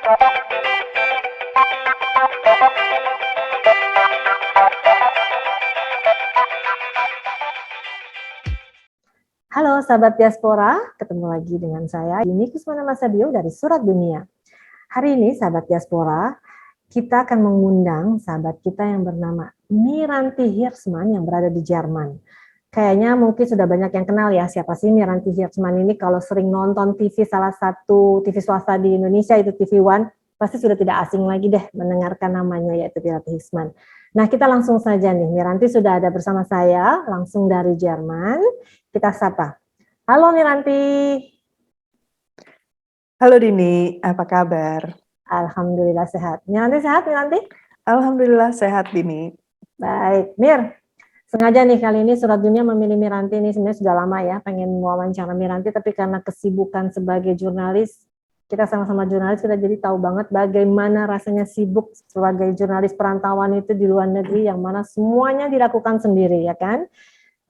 Halo sahabat diaspora, ketemu lagi dengan saya Dini Kusmana Masadio dari Surat Dunia. Hari ini sahabat diaspora, kita akan mengundang sahabat kita yang bernama Miranti Hirschman yang berada di Jerman. Kayaknya mungkin sudah banyak yang kenal ya siapa sih Miranti Hirschman ini. Kalau sering nonton TV salah satu TV swasta di Indonesia itu TV One, pasti sudah tidak asing lagi deh mendengarkan namanya yaitu Miranti Hirschman. Nah kita langsung saja nih, Miranti sudah ada bersama saya langsung dari Jerman. Kita sapa. Halo Miranti. Halo Dini, apa kabar? Alhamdulillah sehat. Miranti sehat, Miranti? Alhamdulillah sehat Dini. Baik, Mir. Sengaja nih kali ini Surat Dunia memilih Miranti ini sebenarnya sudah lama ya pengen wawancara Miranti, tapi karena kesibukan sebagai jurnalis, kita sama-sama jurnalis kita jadi tahu banget bagaimana rasanya sibuk sebagai jurnalis perantauan itu di luar negeri yang mana semuanya dilakukan sendiri ya kan.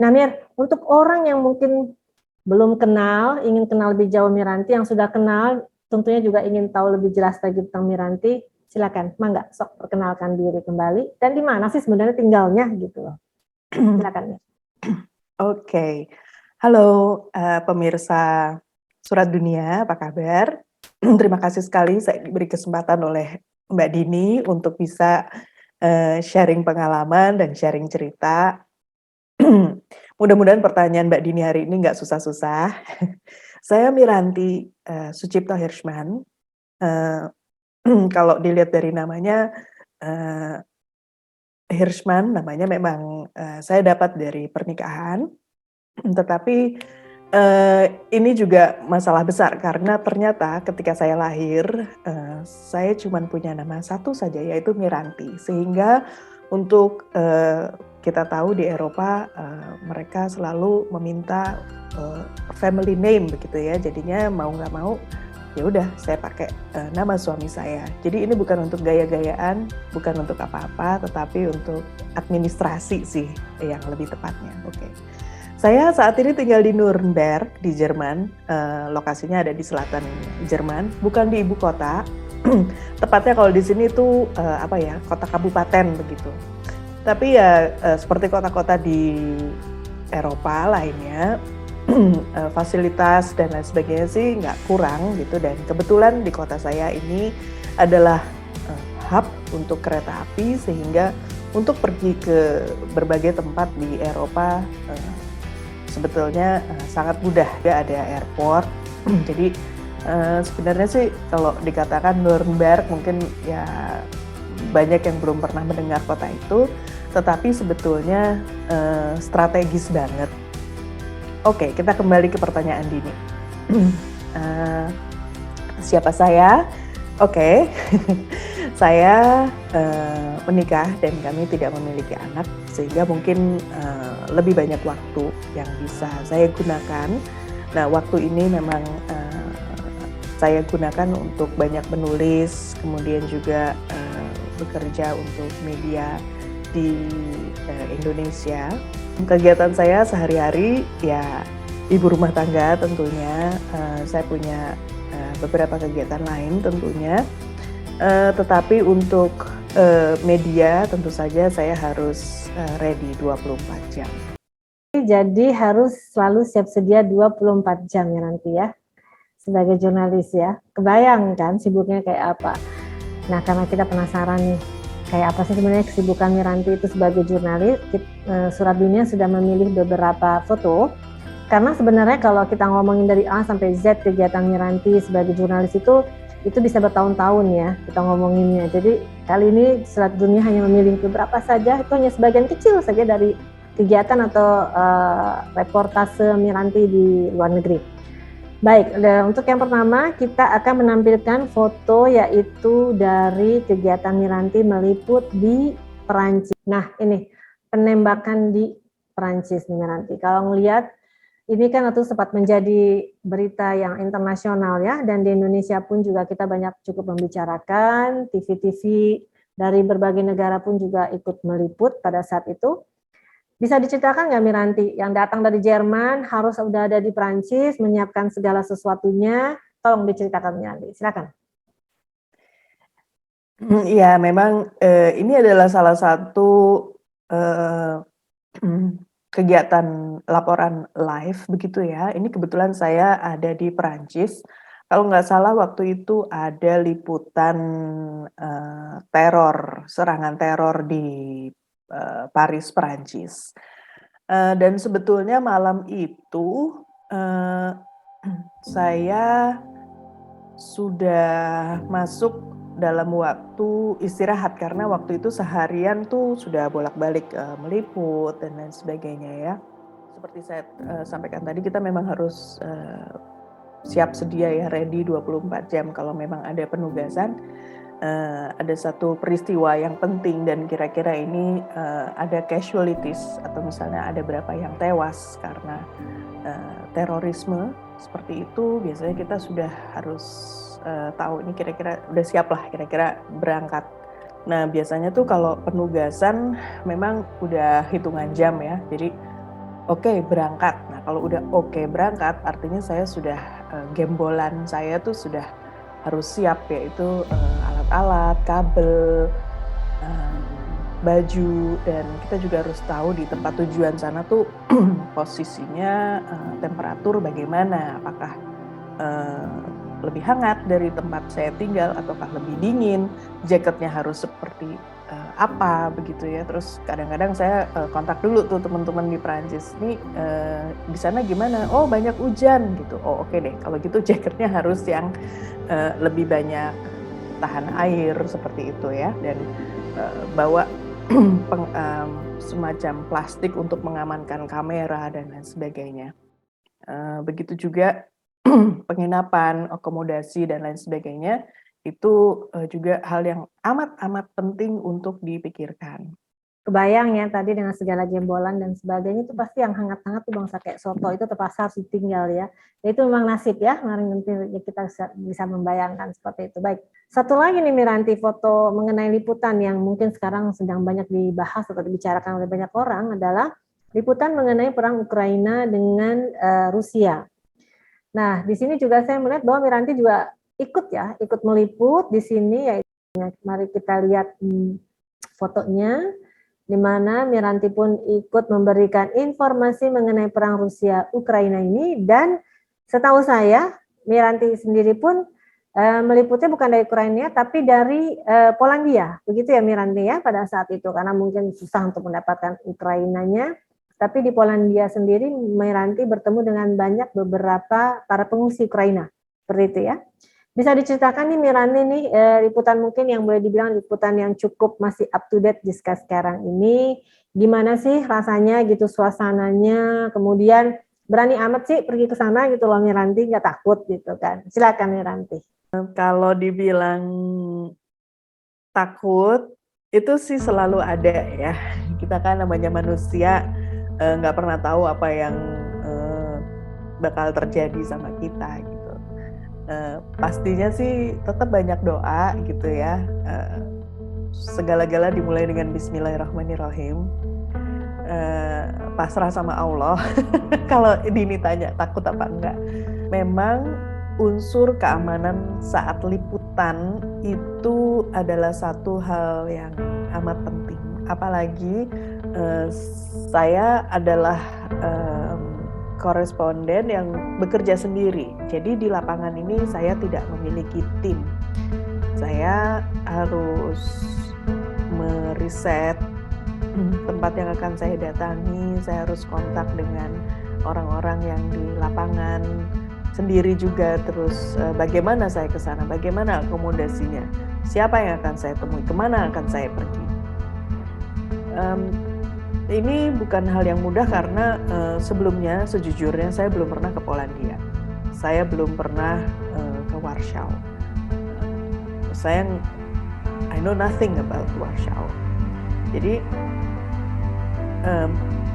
Nah Mir, untuk orang yang mungkin belum kenal, ingin kenal lebih jauh Miranti, yang sudah kenal tentunya juga ingin tahu lebih jelas lagi tentang Miranti, silakan, mangga sok perkenalkan diri kembali dan di mana sih sebenarnya tinggalnya gitu loh. Silakan. Oke. Halo pemirsa Surat Dunia, apa kabar? Terima kasih sekali saya diberi kesempatan oleh Mbak Dini untuk bisa sharing pengalaman dan sharing cerita. Mudah-mudahan pertanyaan Mbak Dini hari ini nggak susah-susah. Saya Miranti Sucipto Hirschman. Kalau dilihat dari namanya, Hirschman namanya memang saya dapat dari pernikahan, tetapi ini juga masalah besar karena ternyata ketika saya lahir, saya cuma punya nama satu saja yaitu Miranti. Sehingga untuk kita tahu di Eropa mereka selalu meminta family name begitu ya, jadinya mau nggak mau ya udah saya pakai nama suami saya. Jadi ini bukan untuk gaya-gayaan, bukan untuk apa-apa, tetapi untuk administrasi sih yang lebih tepatnya. Oke. Saya saat ini tinggal di Nuremberg di Jerman. Lokasinya ada di selatan Jerman, bukan di ibu kota. Tepatnya kalau di sini tuh kota kabupaten begitu. Tapi ya seperti kota-kota di Eropa lainnya, fasilitas dan lain sebagainya sih nggak kurang gitu, dan kebetulan di kota saya ini adalah hub untuk kereta api sehingga untuk pergi ke berbagai tempat di Eropa sebetulnya sangat mudah. Ada airport, jadi sebenarnya sih kalau dikatakan Nuremberg mungkin ya banyak yang belum pernah mendengar kota itu, tetapi sebetulnya strategis banget. Oke, kita kembali ke pertanyaan Dini. Siapa saya? Oke, saya menikah dan kami tidak memiliki anak, sehingga mungkin lebih banyak waktu yang bisa saya gunakan. Nah, waktu ini memang saya gunakan untuk banyak menulis, kemudian juga bekerja untuk media di Indonesia. Kegiatan saya sehari-hari ya ibu rumah tangga tentunya, saya punya beberapa kegiatan lain tentunya, tetapi untuk media tentu saja saya harus ready 24 jam. Jadi harus selalu siap sedia 24 jam ya nanti ya, sebagai jurnalis ya. Kebayang kan sibuknya kayak apa. Nah karena kita penasaran nih, kayak apa sih sebenarnya kesibukan Miranti itu sebagai jurnalis, Surat Dunia sudah memilih beberapa foto. Karena sebenarnya kalau kita ngomongin dari A sampai Z kegiatan Miranti sebagai jurnalis itu bisa bertahun-tahun ya kita ngomonginnya. Jadi kali ini Surat Dunia hanya memilih beberapa saja, itu hanya sebagian kecil saja dari kegiatan atau reportase Miranti di luar negeri. Baik, untuk yang pertama kita akan menampilkan foto yaitu dari kegiatan Miranti meliput di Perancis. Nah ini penembakan di Perancis nih Miranti. Kalau ngelihat ini kan itu sempat menjadi berita yang internasional ya, dan di Indonesia pun juga kita banyak cukup membicarakan, TV-TV dari berbagai negara pun juga ikut meliput pada saat itu. Bisa diceritakan nggak Miranti, yang datang dari Jerman harus sudah ada di Prancis, menyiapkan segala sesuatunya, tolong diceritakan Miranti, silakan. Iya, memang, ini adalah salah satu, eee, kegiatan laporan live begitu ya. Ini kebetulan saya ada di Perancis. Kalau nggak salah waktu itu ada liputan, teror, serangan teror di, Paris, Perancis. Dan sebetulnya malam itu, eee, saya sudah masuk dalam waktu istirahat karena waktu itu seharian tuh sudah bolak-balik, meliput dan lain sebagainya ya. Seperti saya, sampaikan tadi kita memang harus, siap sedia ya, ready 24 jam kalau memang ada penugasan, ada satu peristiwa yang penting dan kira-kira ini, ada casualties atau misalnya ada berapa yang tewas karena, terorisme, seperti itu biasanya kita sudah harus, tahu ini kira-kira udah siap lah kira-kira berangkat. Nah biasanya tuh kalau penugasan memang udah hitungan jam ya, jadi oke berangkat. Nah kalau udah oke berangkat artinya saya sudah, gembolan saya tuh sudah harus siap yaitu, alat-alat, kabel, mmm, baju, dan kita juga harus tahu di tempat tujuan sana tuh posisinya, temperatur bagaimana, apakah, eee, lebih hangat dari tempat saya tinggal ataukah lebih dingin, jaketnya harus seperti, apa begitu ya. Terus kadang-kadang saya, kontak dulu tuh teman-teman di Perancis, "Nih, di sana gimana?" "Oh banyak hujan," gitu. "Oh oke deh kalau gitu jaketnya harus yang, lebih banyak tahan air," seperti itu ya, dan, bawa semacam plastik untuk mengamankan kamera dan lain sebagainya. Begitu juga penginapan, akomodasi dan lain sebagainya, itu, juga hal yang amat-amat penting untuk dipikirkan. Kebayang ya tadi dengan segala jembolan dan sebagainya itu pasti yang hangat-hangat tuh bangsa kayak soto itu terpaksa harus ditinggal ya. Ya itu memang nasib ya, nanti kita bisa membayangkan seperti itu. Baik, satu lagi nih Miranti, foto mengenai liputan yang mungkin sekarang sedang banyak dibahas atau dibicarakan oleh banyak orang adalah liputan mengenai perang Ukraina dengan Rusia. Nah, di sini juga saya melihat bahwa Miranti juga ikut meliput di sini, yaitu mari kita lihat fotonya, di mana Miranti pun ikut memberikan informasi mengenai perang Rusia Ukraina ini, dan setahu saya Miranti sendiri pun meliputnya bukan dari Ukraina tapi dari Polandia, begitu ya Miranti ya pada saat itu, karena mungkin susah untuk mendapatkan Ukrainanya. Tapi di Polandia sendiri Miranti bertemu dengan banyak beberapa para pengungsi Ukraina, seperti itu ya. Bisa diceritakan nih Miranti nih liputan mungkin yang boleh dibilang liputan yang cukup masih up to date di sekarang ini, gimana sih rasanya gitu suasananya, kemudian berani amat sih pergi ke sana gitu loh Miranti, nggak takut gitu kan. Silakan Miranti. Kalau dibilang takut, itu sih selalu ada ya. Kita kan namanya manusia, nggak pernah tahu apa yang, bakal terjadi sama kita gitu. Pastinya sih tetap banyak doa gitu ya, segala-gala dimulai dengan bismillahirrahmanirrahim, pasrah sama Allah. Kalau Dini tanya takut apa enggak, memang unsur keamanan saat liputan itu adalah satu hal yang amat penting. Apalagi, saya adalah, koresponden yang bekerja sendiri. Jadi di lapangan ini saya tidak memiliki tim. Saya harus meriset tempat yang akan saya datangi, saya harus kontak dengan orang-orang yang di lapangan sendiri juga, terus, bagaimana saya ke sana, bagaimana akomodasinya, siapa yang akan saya temui, kemana akan saya pergi. Ini bukan hal yang mudah karena, sebelumnya sejujurnya saya belum pernah ke Polandia. Saya belum pernah, ke Warsaw. I know nothing about Warsaw. Jadi,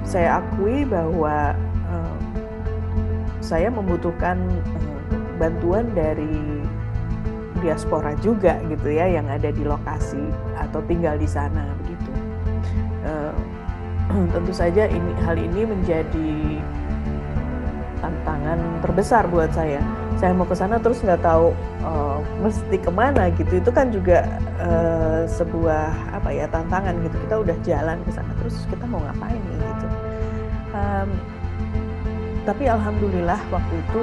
saya akui bahwa, saya membutuhkan, bantuan dari diaspora juga gitu ya, yang ada di lokasi atau tinggal di sana begitu. Tentu saja hal ini menjadi tantangan terbesar buat saya. saya mau ke sana terus nggak tahu mesti kemana gitu, itu kan juga sebuah tantangan gitu. Kita udah jalan ke sana terus kita mau ngapain nih gitu. Tapi alhamdulillah waktu itu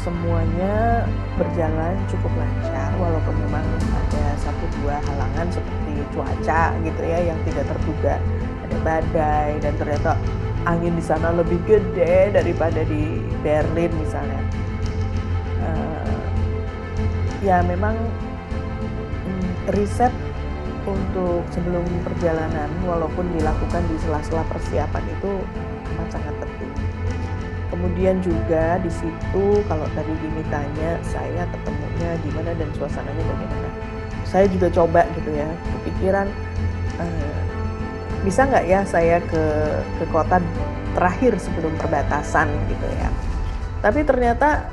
semuanya berjalan cukup lancar, walaupun memang ada 1-2 halangan seperti cuaca gitu ya yang tidak terduga, ada badai dan ternyata angin di sana lebih gede daripada di Berlin misalnya. Ya memang riset untuk sebelum perjalanan walaupun dilakukan di sela-sela persiapan itu amat sangat penting. Kemudian juga di situ kalau tadi Dini tanya saya ketemunya gimana dan suasananya bagaimana, saya juga coba gitu ya kepikiran bisa nggak ya saya ke kota terakhir sebelum perbatasan gitu ya. Tapi ternyata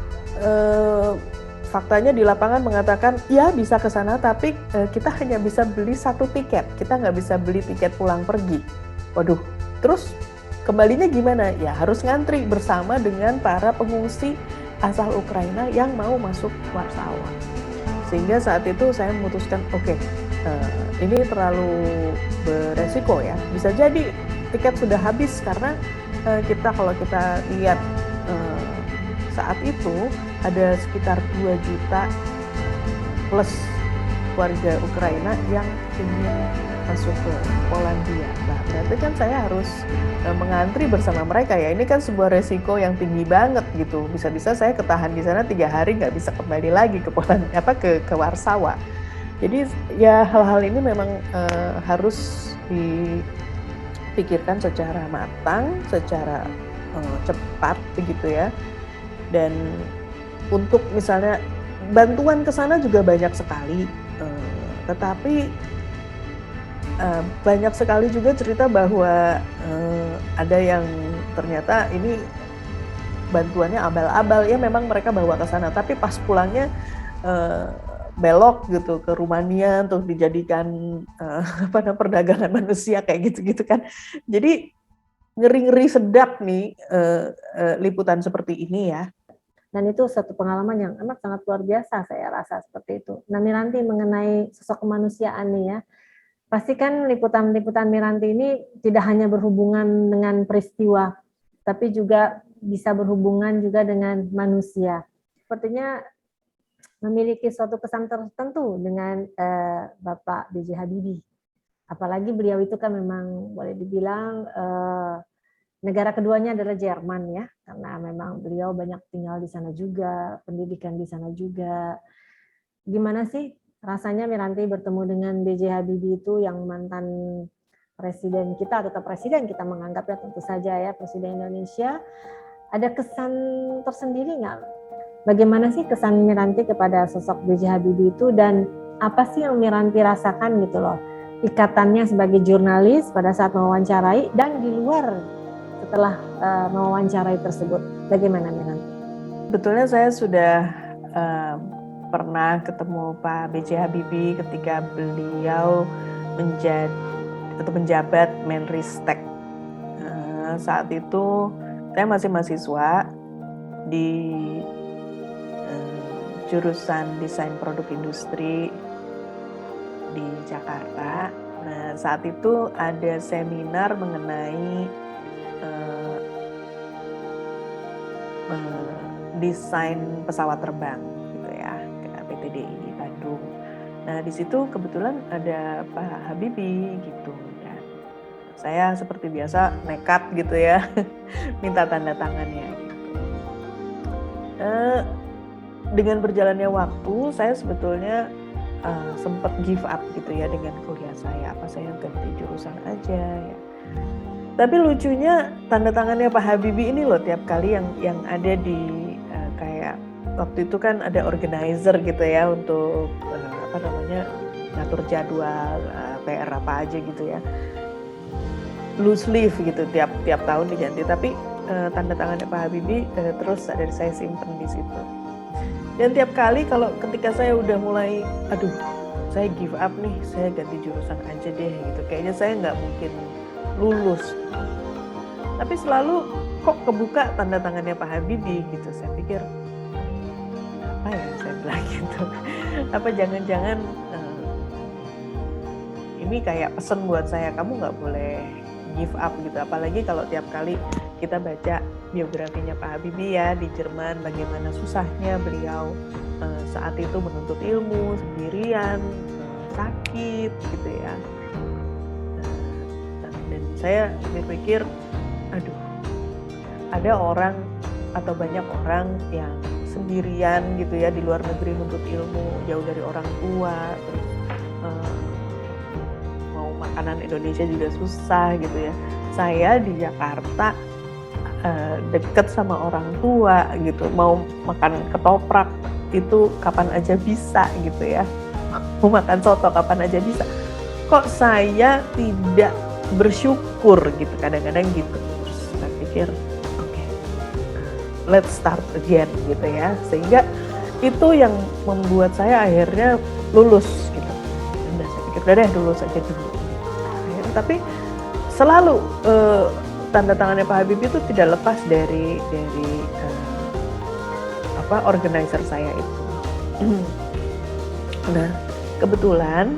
faktanya di lapangan mengatakan ya bisa ke sana, tapi kita hanya bisa beli 1 tiket, kita nggak bisa beli tiket pulang pergi. Waduh, terus kembalinya gimana? Ya harus ngantri bersama dengan para pengungsi asal Ukraina yang mau masuk Warsawa. Sehingga saat itu saya memutuskan oke, ini terlalu beresiko ya. Bisa jadi tiket sudah habis karena kalau kita lihat saat itu ada sekitar 2 juta plus warga Ukraina yang ingin masuk ke Polandia. Nah, berarti kan saya harus mengantri bersama mereka ya. Ini kan sebuah resiko yang tinggi banget gitu. Bisa-bisa saya ketahan di sana 3 hari nggak bisa kembali lagi ke Polandia, ke Warsawa. Jadi ya hal-hal ini memang harus dipikirkan secara matang, secara cepat begitu ya. Dan untuk misalnya bantuan ke sana juga banyak sekali, tetapi banyak sekali juga cerita bahwa ada yang ternyata ini bantuannya abal-abal ya, memang mereka bawa ke sana tapi pas pulangnya belok gitu ke Rumania untuk dijadikan perdagangan manusia kayak gitu-gitu kan. Jadi ngeri-ngeri sedap nih liputan seperti ini ya. Dan itu satu pengalaman yang amat sangat luar biasa saya rasa seperti itu. Nah Miranti mengenai sosok kemanusiaan nih ya, pasti kan liputan-liputan Miranti ini tidak hanya berhubungan dengan peristiwa, tapi juga bisa berhubungan juga dengan manusia. Sepertinya memiliki suatu kesan tertentu dengan Bapak B.J. Habibie. Apalagi beliau itu kan memang boleh dibilang negara keduanya adalah Jerman ya, karena memang beliau banyak tinggal di sana juga, pendidikan di sana juga. Gimana sih rasanya Miranti bertemu dengan B.J. Habibie itu yang mantan presiden kita, tetap presiden kita menganggapnya tentu saja ya, presiden Indonesia. Ada kesan tersendiri nggak? Bagaimana sih kesan Miranti kepada sosok B.J. Habibie itu dan apa sih yang Miranti rasakan gitu loh? Ikatannya sebagai jurnalis pada saat mewawancarai dan di luar setelah mewawancarai tersebut, bagaimana Miranti? Betulnya saya sudah pernah ketemu Pak B.J. Habibie ketika beliau menjabat Menristek. Saat itu saya masih mahasiswa di jurusan Desain Produk Industri di Jakarta. Nah, saat itu ada seminar mengenai desain pesawat terbang gitu ya, PT DI Bandung. Nah, di situ kebetulan ada Pak Habibie gitu ya. Saya seperti biasa nekat gitu ya, minta tanda tangannya gitu. Dengan berjalannya waktu, saya sebetulnya sempat give up gitu ya dengan kuliah saya. Apa saya ganti jurusan aja ya. Tapi lucunya tanda tangannya Pak Habibie ini loh tiap kali yang ada di kayak waktu itu kan ada organizer gitu ya untuk ngatur jadwal PR apa aja gitu ya. Loose leaf gitu tiap tahun diganti, tapi tanda tangannya Pak Habibie terus ada saya simpen di situ. Dan tiap kali ketika saya udah mulai saya give up nih, saya ganti jurusan aja deh gitu. Kayaknya saya nggak mungkin lulus. Tapi selalu kok kebuka tanda tangannya Pak Habibie gitu. Saya pikir apa ya, saya bilang gitu. Apa jangan-jangan ini kayak pesan buat saya, kamu nggak boleh give up gitu. Apalagi kalau tiap kali kita baca biografinya Pak Habibie ya di Jerman, bagaimana susahnya beliau saat itu menuntut ilmu sendirian, sakit gitu ya. Dan saya berpikir, aduh, ada orang atau banyak orang yang sendirian gitu ya di luar negeri nuntut ilmu, jauh dari orang tua, terus mau makanan Indonesia juga susah gitu ya. Saya di Jakarta deket sama orang tua gitu, mau makan ketoprak itu kapan aja bisa gitu ya, mau makan soto kapan aja bisa. Kok saya tidak bersyukur gitu, kadang-kadang gitu. Terus saya pikir, oke, let's start again gitu ya, sehingga itu yang membuat saya akhirnya lulus gitu. Dan saya pikir udah deh lulus aja dulu. Tapi selalu tanda tangannya Pak Habibie itu tidak lepas dari organizer saya itu. Nah, kebetulan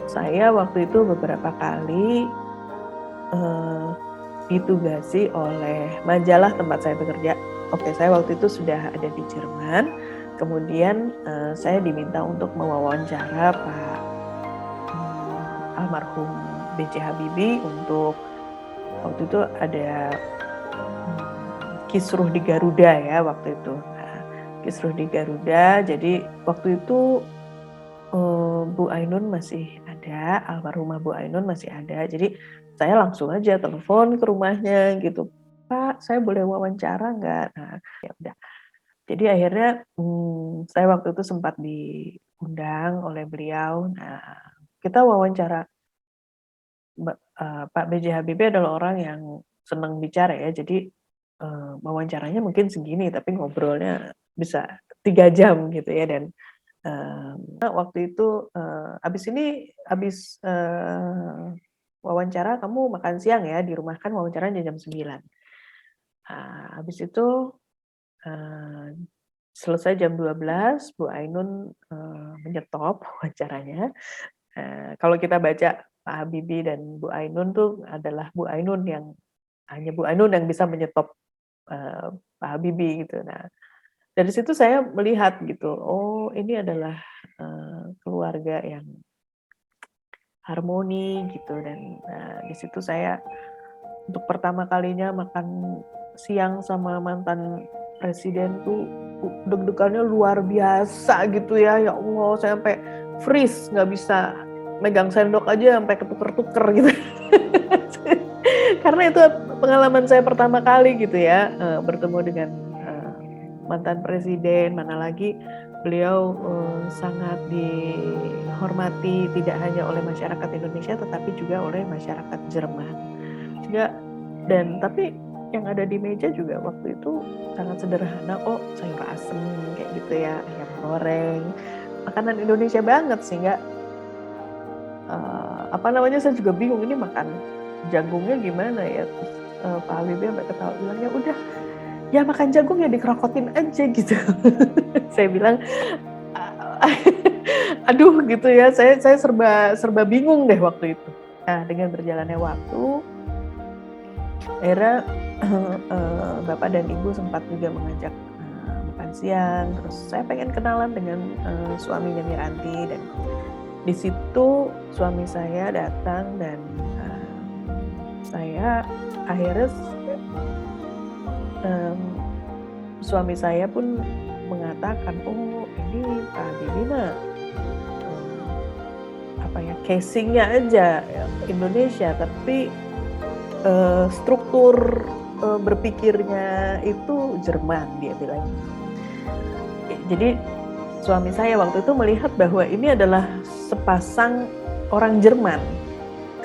saya waktu itu beberapa kali ditugasi oleh majalah tempat saya bekerja. Oke, saya waktu itu sudah ada di Jerman. Kemudian saya diminta untuk mewawancara Pak almarhum B.J. Habibie untuk waktu itu ada kisruh di Garuda ya waktu itu. Nah, kisruh di Garuda. Jadi waktu itu Bu Ainun masih ada, almarhumah Bu Ainun masih ada. Jadi saya langsung aja telepon ke rumahnya gitu. Pak, saya boleh wawancara nggak? Nah, ya udah. Jadi akhirnya saya waktu itu sempat diundang oleh beliau. Nah, kita wawancara. Pak B.J. Habibie adalah orang yang senang bicara ya. Jadi wawancaranya mungkin segini, tapi ngobrolnya bisa 3 jam gitu ya. Dan waktu itu habis wawancara kamu makan siang ya di rumah, kan wawancaranya jam 9. Habis itu selesai jam 12, Bu Ainun menyetop wawancaranya. Kalau kita baca Pak Habibie dan Bu Ainun tuh adalah Bu Ainun yang hanya Bu Ainun yang bisa menyetop Pak Habibie gitu. Nah, dari situ saya melihat gitu, oh ini adalah keluarga yang harmoni gitu. Dan di situ saya untuk pertama kalinya makan siang sama mantan presiden tuh deg-degannya luar biasa gitu ya. Ya Allah, saya sampai freeze, nggak bisa megang sendok aja sampai ketuker-tuker gitu. Karena itu pengalaman saya pertama kali gitu ya, bertemu dengan mantan presiden, mana lagi beliau sangat dihormati tidak hanya oleh masyarakat Indonesia tetapi juga oleh masyarakat Jerman. Tapi yang ada di meja juga waktu itu sangat sederhana kok, sayur asem kayak gitu ya, ayam goreng, makanan Indonesia banget. Sehingga saya juga bingung ini makan jagungnya gimana ya. Terus Pak Habibie sampai ketawa bilangnya udah ya makan jagung ya dikerokotin aja gitu. Saya bilang aduh gitu ya, saya serba bingung deh waktu itu. Nah, dengan berjalannya waktu akhirnya Bapak dan Ibu sempat juga mengajak makan siang. Terus saya pengen kenalan dengan suaminya Miranti, dan di situ suami saya datang dan saya akhirnya suami saya pun mengatakan, oh ini Pak Habibie mah casingnya aja ya, Indonesia, tapi struktur berpikirnya itu Jerman, dia bilang. Jadi suami saya waktu itu melihat bahwa ini adalah sepasang orang Jerman.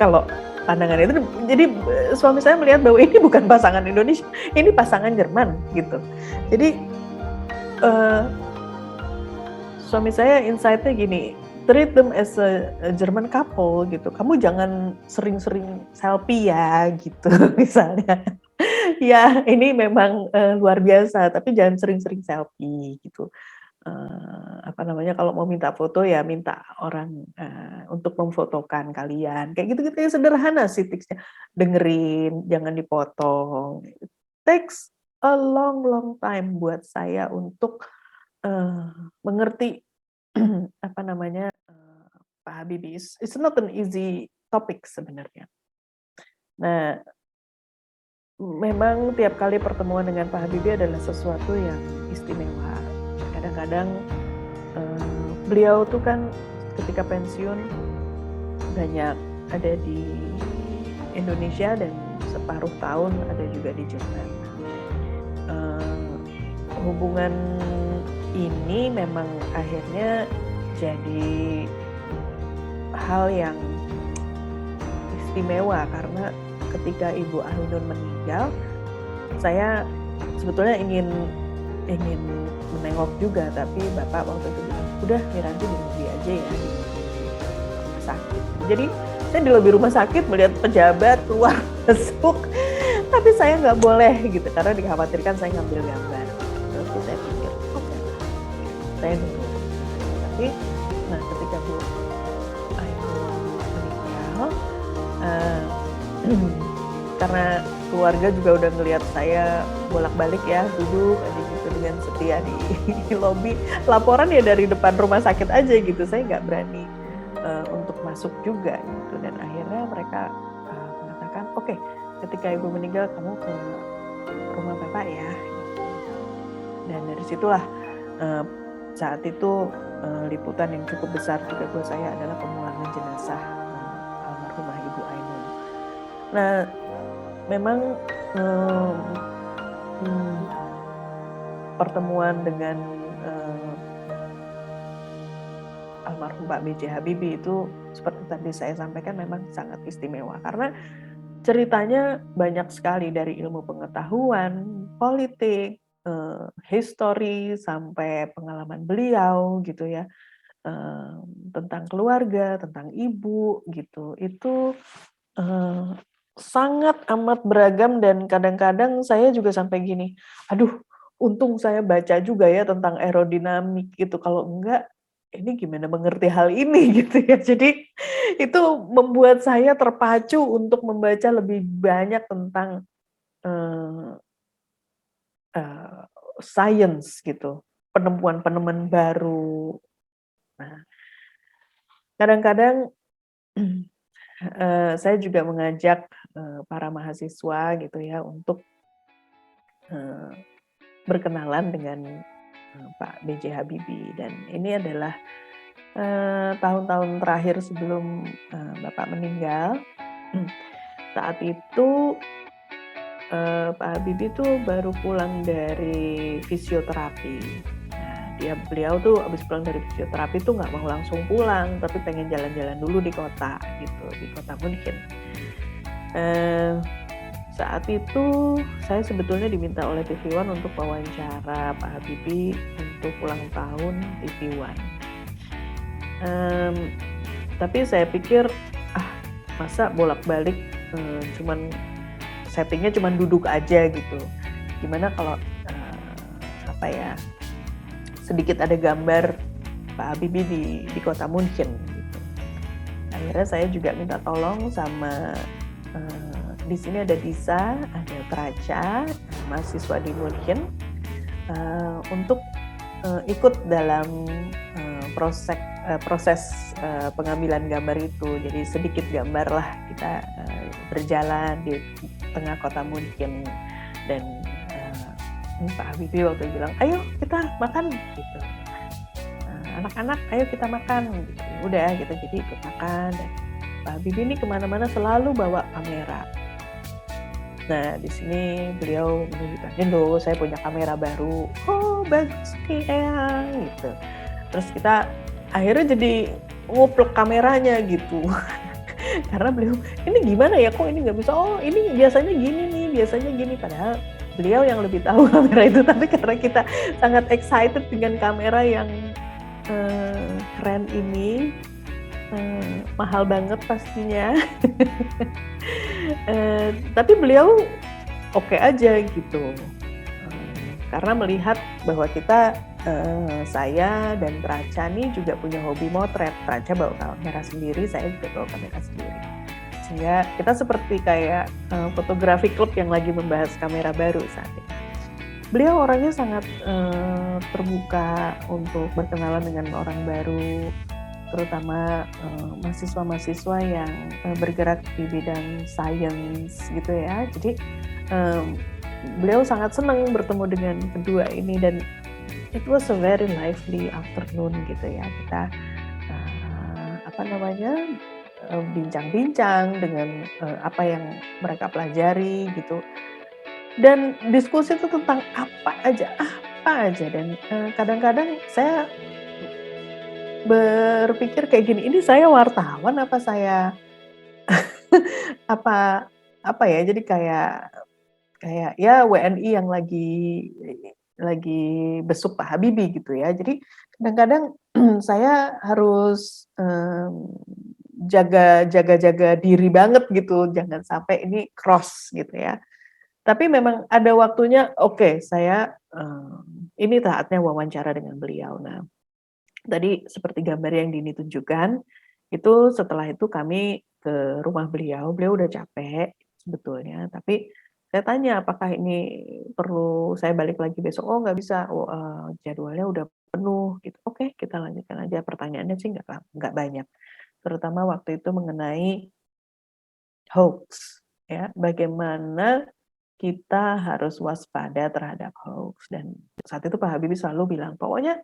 Kalau pandangan itu, jadi suami saya melihat bahwa ini bukan pasangan Indonesia, ini pasangan Jerman gitu. Jadi suami saya insight-nya gini, treat them as a German couple gitu. Kamu jangan sering-sering selfie ya gitu misalnya. Ya, ini memang, luar biasa, tapi jangan sering-sering selfie gitu. Apa namanya, kalau mau minta foto ya minta orang, untuk memfotokan kalian, kayak gitu-gitu yang sederhana sih tipsnya. Dengerin, jangan dipotong. Takes a long long time buat saya untuk, eee, mengerti apa namanya, Pak Habibie. It's not an easy topic sebenarnya. Nah, memang tiap kali pertemuan dengan Pak Habibie adalah sesuatu yang istimewa. Kadang-kadang, beliau tuh kan ketika pensiun banyak ada di Indonesia dan separuh tahun ada juga di Jerman. Hubungan ini memang akhirnya jadi hal yang istimewa karena ketika Ibu Ainun meninggal, saya sebetulnya ingin menengok juga, tapi Bapak waktu itu bilang, "Udah Miranti di lobi aja ya, di rumah sakit." Jadi saya di lobi rumah sakit melihat pejabat keluar masuk, tapi saya nggak boleh gitu karena dikhawatirkan saya ngambil gambar. Terus saya pikir, oke, saya nunggu. Tapi, nah ketika Bu Ainun meninggal, karena keluarga juga udah ngelihat saya bolak-balik ya, duduk aja gitu dengan setia di lobi. Laporan ya dari depan rumah sakit aja gitu, saya nggak berani untuk masuk juga gitu. Dan akhirnya mereka mengatakan, oke, ketika Ibu meninggal kamu ke rumah Bapak ya. Dan dari situlah saat itu liputan yang cukup besar juga buat saya adalah pemulangan jenazah almarhumah Ibu Ainun. Nah, memang pertemuan dengan almarhum Pak B.J. Habibie itu seperti tadi saya sampaikan memang sangat istimewa karena ceritanya banyak sekali dari ilmu pengetahuan, politik, history sampai pengalaman beliau gitu ya, tentang keluarga, tentang ibu gitu. Itu sangat amat beragam dan kadang-kadang saya juga sampai gini, aduh untung saya baca juga ya tentang aerodinamik gitu, kalau enggak ini gimana mengerti hal ini gitu ya. Jadi itu membuat saya terpacu untuk membaca lebih banyak tentang science gitu, penemuan-penemuan baru. Nah, kadang-kadang saya juga mengajak para mahasiswa gitu ya untuk berkenalan dengan Pak B.J. Habibie, dan ini adalah tahun-tahun terakhir sebelum Bapak meninggal. Saat itu Pak Habibie tuh baru pulang dari fisioterapi. Nah, beliau tuh abis pulang dari fisioterapi tuh nggak mau langsung pulang, tapi pengen jalan-jalan dulu di kota gitu, di kota München. Saat itu saya sebetulnya diminta oleh TV One untuk wawancara Pak Habibie untuk ulang tahun TV One. Tapi saya pikir, masa bolak-balik cuman settingnya cuman duduk aja gitu. Gimana kalau sedikit ada gambar Pak Habibie di kota München gitu. Akhirnya saya juga minta tolong sama di sini ada Disa, ada Praca, mahasiswa di München, untuk ikut dalam proses pengambilan gambar itu. Jadi sedikit gambar lah kita berjalan di tengah kota München, dan Pak Habibie waktu itu bilang, ayo kita makan gitu. Anak-anak ayo kita makan gitu. Udah gitu, jadi ikut makan. Dan Pak Habibie ini kemana-mana selalu bawa kamera. Nah, di sini beliau menunjukkan, loh saya punya kamera baru. Oh, bagus nih Eyang gitu. Terus kita akhirnya jadi nguplek kameranya gitu. Karena beliau, ini gimana ya, kok ini nggak bisa, oh ini biasanya gini nih, biasanya gini. Padahal beliau yang lebih tahu kamera itu, tapi karena kita sangat excited dengan kamera yang keren ini, mahal banget pastinya. Tapi beliau oke aja gitu. Karena melihat bahwa kita, saya dan Praca nih juga punya hobi motret. Praca bawa kamera sendiri, saya juga bawa kamera sendiri. Sehingga kita seperti kayak, fotografi klub yang lagi membahas kamera baru saat ini. Beliau orangnya sangat, terbuka untuk berkenalan dengan orang baru, terutama, mahasiswa-mahasiswa yang, bergerak di bidang sains gitu ya. Jadi, beliau sangat senang bertemu dengan kedua ini dan it was a very lively afternoon gitu ya. Kita, bincang-bincang dengan, apa yang mereka pelajari gitu. Dan diskusi itu tentang apa aja dan, kadang-kadang saya berpikir kayak gini, ini saya wartawan apa saya apa apa ya, jadi kayak kayak ya WNI yang lagi besuk Pak Habibie gitu ya. Jadi kadang-kadang saya harus, jaga diri banget gitu, jangan sampai ini cross gitu ya. Tapi memang ada waktunya, oke saya, ini saatnya wawancara dengan beliau. Nah, tadi seperti gambar yang Dini tunjukkan, itu setelah itu kami ke rumah beliau, beliau udah capek sebetulnya, tapi saya tanya, "Apakah ini perlu saya balik lagi besok?" "Oh nggak bisa, oh, jadwalnya udah penuh," gitu. "Oke, kita lanjutkan aja." Pertanyaannya sih nggak banyak, terutama waktu itu mengenai hoax, ya, bagaimana kita harus waspada terhadap hoax dan saat itu Pak Habibie selalu bilang, "Pokoknya,"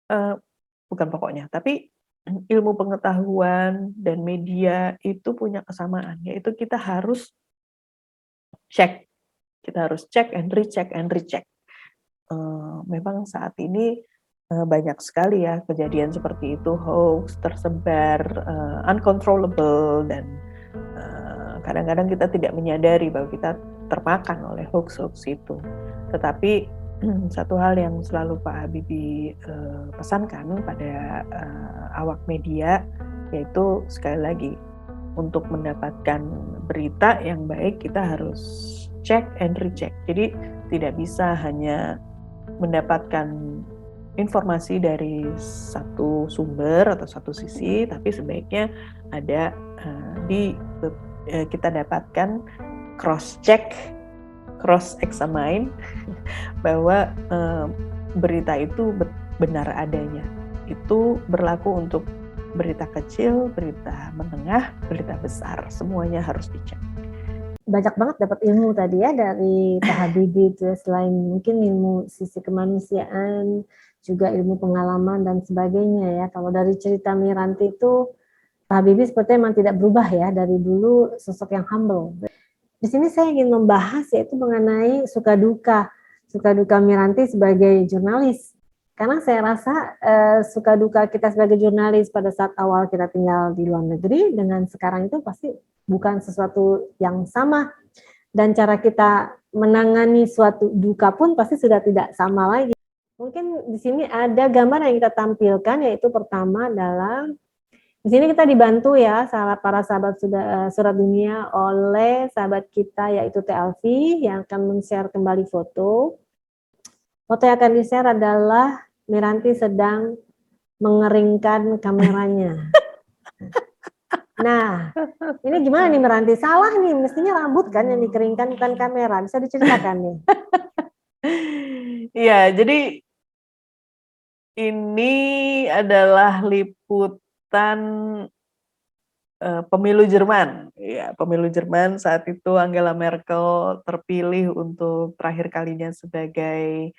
eee, bukan pokoknya, tapi ilmu pengetahuan dan media itu punya kesamaan, yaitu kita harus cek, kita harus cek and recheck and recheck. Memang saat ini, banyak sekali ya kejadian seperti itu, hoax tersebar, uncontrollable dan, kadang-kadang kita tidak menyadari bahwa kita termakan oleh hoax-hoax itu. Tetapi satu hal yang selalu Pak Habibie, pesankan pada, awak media, yaitu sekali lagi, untuk mendapatkan berita yang baik kita harus check and recheck. Jadi tidak bisa hanya mendapatkan informasi dari satu sumber atau satu sisi, tapi sebaiknya ada, kita dapatkan cross check, cross examine bahwa, berita itu benar adanya. Itu berlaku untuk berita kecil, berita menengah, berita besar, semuanya harus dicek. Banyak banget dapat ilmu tadi ya dari Pak Habibie itu ya, selain mungkin ilmu sisi kemanusiaan, juga ilmu pengalaman dan sebagainya ya. Kalau dari cerita Miranti itu, Pak Habibie sepertinya memang tidak berubah ya, dari dulu sosok yang humble. Di sini saya ingin membahas yaitu mengenai suka duka Miranti sebagai jurnalis. Karena saya rasa suka duka kita sebagai jurnalis pada saat awal kita tinggal di luar negeri dengan sekarang itu pasti bukan sesuatu yang sama. Dan cara kita menangani suatu duka pun pasti sudah tidak sama lagi. Mungkin di sini ada gambar yang kita tampilkan, yaitu pertama adalah di sini kita dibantu ya para sahabat Surat Dunia oleh sahabat kita yaitu TLV yang akan men-share kembali foto. Foto yang akan di-share adalah Miranti sedang mengeringkan kameranya. Nah, ini gimana nih Miranti? Salah nih, mestinya rambut kan yang dikeringkan bukan kamera. Bisa diceritakan nih? Iya, jadi ini adalah liputan, pemilu Jerman. Ya, pemilu Jerman saat itu Angela Merkel terpilih untuk terakhir kalinya sebagai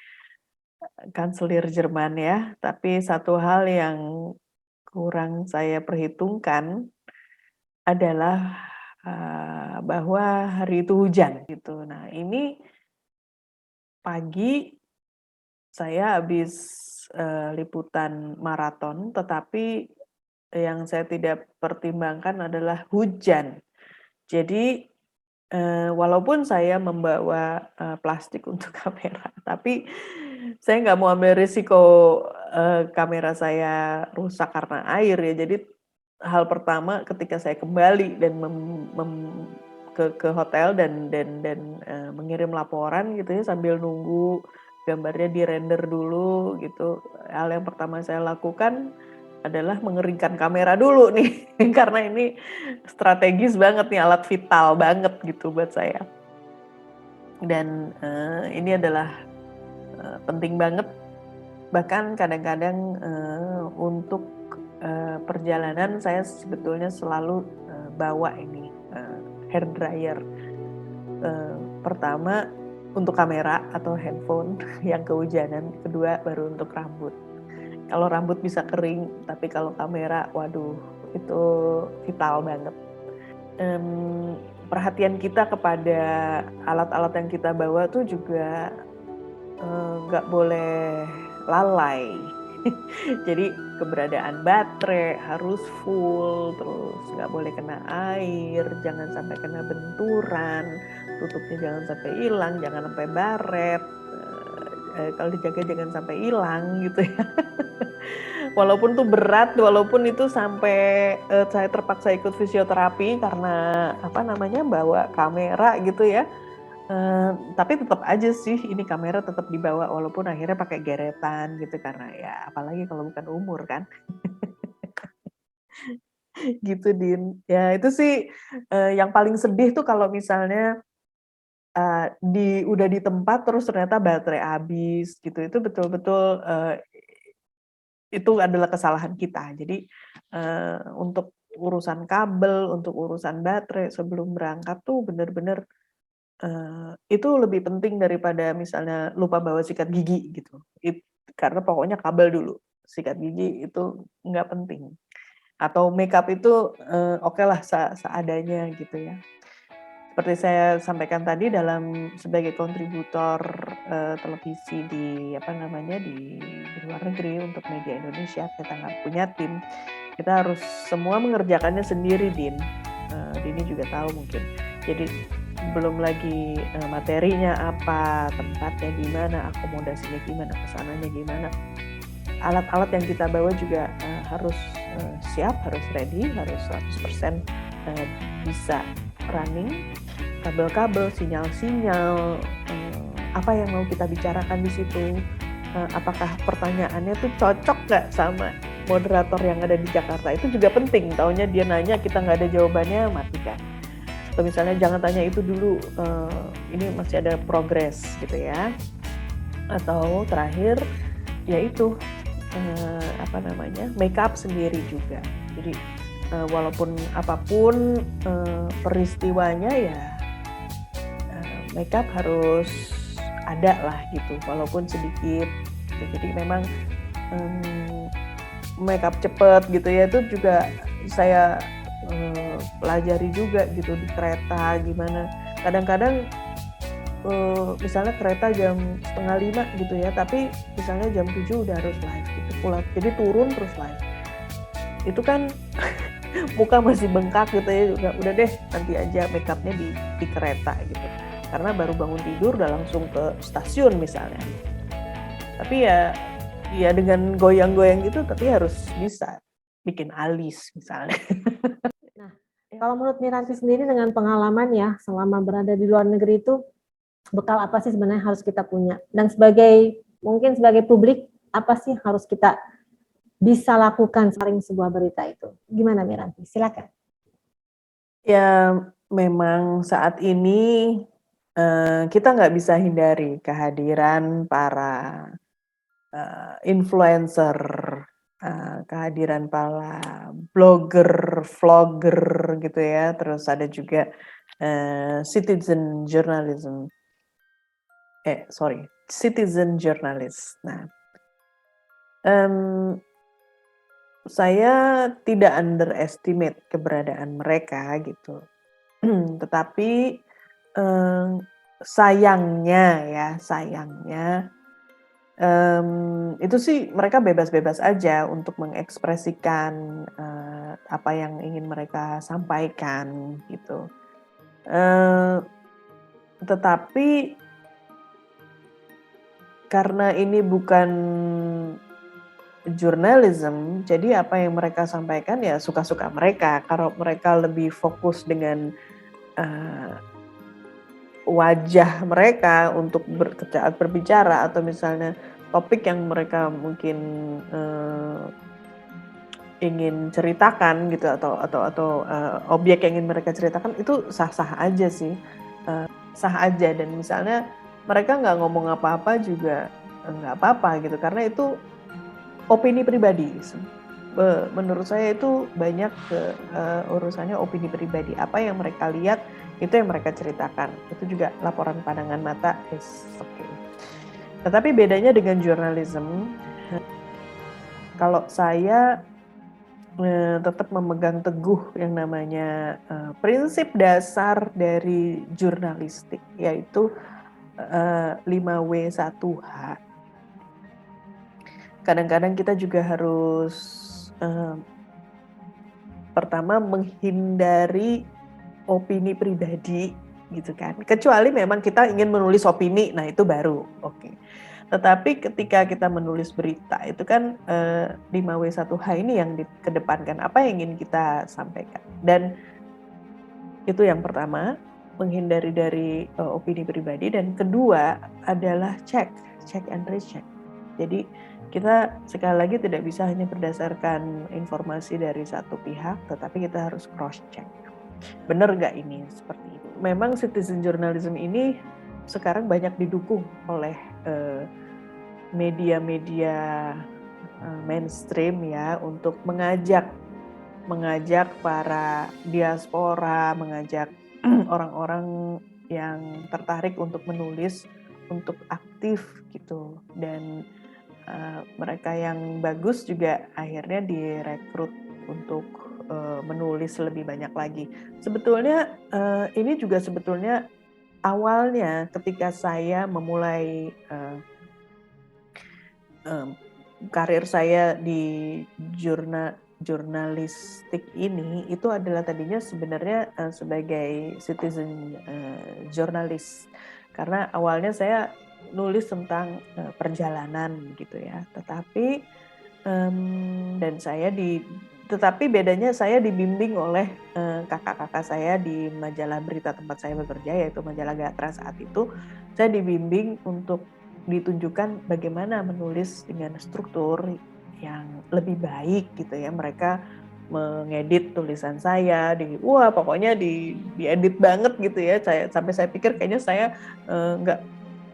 kanselir Jerman ya. Tapi satu hal yang kurang saya perhitungkan adalah, bahwa hari itu hujan gitu. Nah ini pagi saya habis, liputan maraton, tetapi yang saya tidak pertimbangkan adalah hujan. Jadi, walaupun saya membawa, plastik untuk kamera, tapi saya nggak mau ambil risiko, kamera saya rusak karena air ya. Jadi hal pertama ketika saya kembali dan ke hotel dan mengirim laporan gitu ya sambil nunggu gambarnya di-render dulu gitu. Hal yang pertama saya lakukan adalah mengeringkan kamera dulu nih, karena ini strategis banget nih, alat vital banget gitu buat saya. Dan ini adalah penting banget, bahkan kadang-kadang untuk perjalanan saya sebetulnya selalu bawa ini hair dryer. Pertama untuk kamera atau handphone yang kehujanan, kedua baru untuk rambut. Kalau rambut bisa kering, tapi kalau kamera, waduh, itu vital banget. Perhatian kita kepada alat-alat yang kita bawa tuh juga nggak boleh lalai. Jadi keberadaan baterai harus full, terus nggak boleh kena air, jangan sampai kena benturan, tutupnya jangan sampai hilang, jangan sampai baret. Kalau dijaga jangan sampai hilang gitu ya. Walaupun tuh berat, walaupun itu sampai saya terpaksa ikut fisioterapi karena bawa kamera gitu ya. Tapi tetap aja sih ini kamera tetap dibawa walaupun akhirnya pakai geretan gitu karena ya apalagi kalau bukan umur kan. Gitu Din. Ya itu sih yang paling sedih tuh kalau misalnya udah di tempat terus ternyata baterai habis gitu. Itu betul-betul itu adalah kesalahan kita. Jadi untuk urusan kabel, untuk urusan baterai sebelum berangkat tuh benar-benar itu lebih penting daripada misalnya lupa bawa sikat gigi gitu. Karena pokoknya kabel dulu, sikat gigi itu nggak penting. Atau makeup itu okelah seadanya gitu ya. Seperti saya sampaikan tadi sebagai kontributor televisi di luar negeri untuk media Indonesia, kita nggak punya tim, kita harus semua mengerjakannya sendiri, Din. Dini juga tahu mungkin. Jadi belum lagi materinya apa, tempatnya gimana, akomodasinya gimana, kesananya gimana. Alat-alat yang kita bawa juga harus siap, harus ready, harus 100% bisa running. Kabel-kabel, sinyal-sinyal, apa yang mau kita bicarakan di situ, apakah pertanyaannya tuh cocok nggak sama moderator yang ada di Jakarta, itu juga penting. Taunya dia nanya kita nggak ada jawabannya, matikan. Atau misalnya jangan tanya itu dulu, ini masih ada progres gitu ya. Atau terakhir yaitu makeup sendiri juga. Jadi walaupun apapun peristiwanya ya makeup harus ada lah gitu, walaupun sedikit gitu. Jadi memang makeup cepet gitu ya, itu juga saya pelajari juga gitu di kereta gimana. Kadang-kadang misalnya kereta jam 4:30 gitu ya, tapi misalnya jam 7 udah harus live gitu pulang, jadi turun terus live. Itu kan muka masih bengkak gitu ya, udah deh nanti aja makeupnya di kereta gitu. Karena baru bangun tidur udah langsung ke stasiun misalnya. Tapi ya dengan goyang-goyang gitu, tapi harus bisa bikin alis misalnya. Nah, kalau menurut Miranti sendiri dengan pengalaman ya selama berada di luar negeri itu, bekal apa sih sebenarnya harus kita punya? Dan mungkin sebagai publik, apa sih harus kita bisa lakukan saring sebuah berita itu? Gimana Miranti? Silakan. Ya memang saat ini kita nggak bisa hindari kehadiran para influencer, kehadiran para blogger, vlogger gitu ya. Terus ada juga citizen journalism. Citizen journalist. Nah, saya tidak underestimate keberadaan mereka gitu. Tetapi sayangnya itu sih mereka bebas-bebas aja untuk mengekspresikan apa yang ingin mereka sampaikan gitu. Tetapi karena ini bukan journalism, jadi apa yang mereka sampaikan ya suka-suka mereka. Kalau mereka lebih fokus dengan uh, wajah mereka untuk saat berbicara, atau misalnya topik yang mereka mungkin ingin ceritakan gitu, atau objek yang ingin mereka ceritakan, itu sah-sah aja sih, sah aja. Dan misalnya mereka nggak ngomong apa-apa juga nggak apa-apa gitu, karena itu opini pribadi. Menurut saya itu banyak urusannya opini pribadi. Apa yang mereka lihat itu yang mereka ceritakan. Itu juga laporan pandangan mata, is okay. Tetapi bedanya dengan journalism, kalau saya tetap memegang teguh yang namanya prinsip dasar dari jurnalistik, yaitu 5W1H. Kadang-kadang kita juga harus pertama menghindari opini pribadi gitu kan. Kecuali memang kita ingin menulis opini, nah itu baru oke. Tetapi ketika kita menulis berita itu kan 5W1H ini yang dikedepankan, apa yang ingin kita sampaikan. Dan itu yang pertama, menghindari dari opini pribadi. Dan kedua adalah check and recheck. Jadi kita sekali lagi tidak bisa hanya berdasarkan informasi dari satu pihak, tetapi kita harus cross check. Benar nggak ini seperti itu? Memang citizen journalism ini sekarang banyak didukung oleh media-media mainstream ya, untuk mengajak para diaspora, mengajak orang-orang yang tertarik untuk menulis, untuk aktif gitu. Dan mereka yang bagus juga akhirnya direkrut untuk menulis lebih banyak lagi. Sebetulnya ini juga sebetulnya awalnya ketika saya memulai karir saya di jurnalistik ini, itu adalah tadinya sebenarnya sebagai citizen jurnalis, karena awalnya saya nulis tentang perjalanan gitu ya, tetapi bedanya saya dibimbing oleh kakak-kakak saya di majalah berita tempat saya bekerja, yaitu majalah Gatra. Saat itu saya dibimbing untuk ditunjukkan bagaimana menulis dengan struktur yang lebih baik gitu ya. Mereka mengedit tulisan saya, pokoknya diedit banget gitu ya. Sampai saya pikir kayaknya saya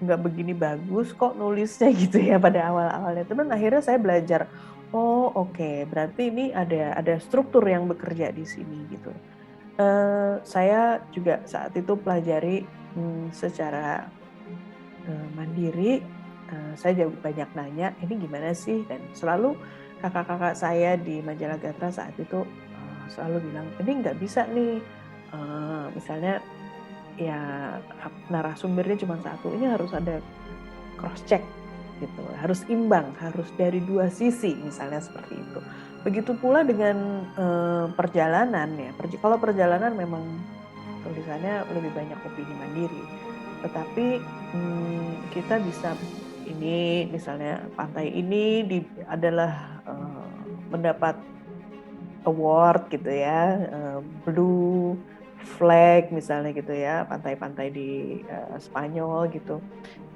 nggak begini bagus kok nulisnya gitu ya pada awal-awalnya. Cuman akhirnya saya belajar, oke, berarti ini ada struktur yang bekerja di sini gitu. Saya juga saat itu pelajari secara mandiri. Saya banyak nanya, ini gimana sih? Dan selalu kakak-kakak saya di majalah Gatra saat itu selalu bilang, ini nggak bisa nih, misalnya ya narasumbernya cuma satu, ini harus ada cross check gitu, harus imbang, harus dari dua sisi, misalnya seperti itu. Begitu pula dengan perjalanan ya. Kalau perjalanan memang tulisannya lebih banyak opini mandiri, tetapi kita bisa ini, misalnya pantai ini adalah mendapat award gitu ya, blue flag misalnya gitu ya, pantai-pantai di Spanyol gitu.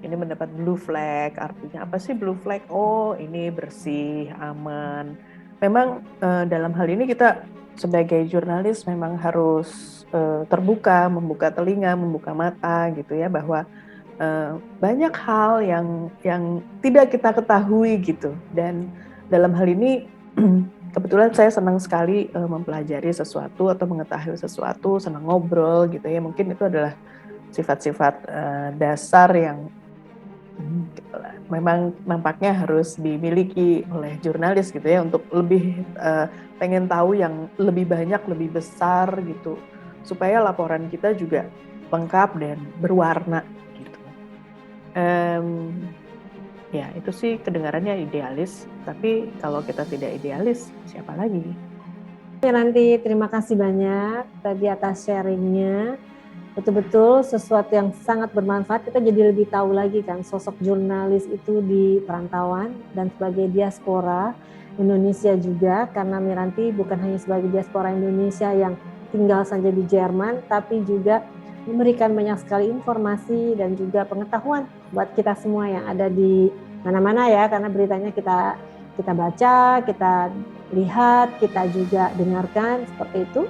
Ini mendapat blue flag, artinya apa sih blue flag? Oh, ini bersih, aman. Memang dalam hal ini kita sebagai jurnalis memang harus terbuka, membuka telinga, membuka mata gitu ya, bahwa banyak hal yang tidak kita ketahui gitu. Dan dalam hal ini kebetulan saya senang sekali mempelajari sesuatu atau mengetahui sesuatu, senang ngobrol gitu ya. Mungkin itu adalah sifat-sifat dasar yang memang nampaknya harus dimiliki oleh jurnalis gitu ya, untuk lebih pengen tahu yang lebih banyak, lebih besar gitu, supaya laporan kita juga lengkap dan berwarna gitu. Ya itu sih kedengarannya idealis, tapi kalau kita tidak idealis, siapa lagi? Nanti terima kasih banyak tadi atas sharingnya. Betul-betul sesuatu yang sangat bermanfaat. Kita jadi lebih tahu lagi kan sosok jurnalis itu di perantauan dan sebagai diaspora Indonesia juga, karena Miranti bukan hanya sebagai diaspora Indonesia yang tinggal saja di Jerman, tapi juga memberikan banyak sekali informasi dan juga pengetahuan buat kita semua yang ada di mana-mana ya, karena beritanya kita baca, kita lihat, kita juga dengarkan seperti itu.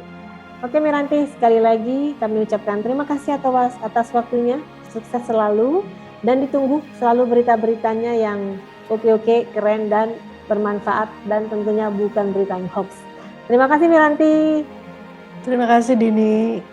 Oke Miranti, sekali lagi kami ucapkan terima kasih atas waktunya, sukses selalu, dan ditunggu selalu berita-beritanya yang oke, keren, dan bermanfaat, dan tentunya bukan berita yang hoax. Terima kasih Miranti. Terima kasih Dini.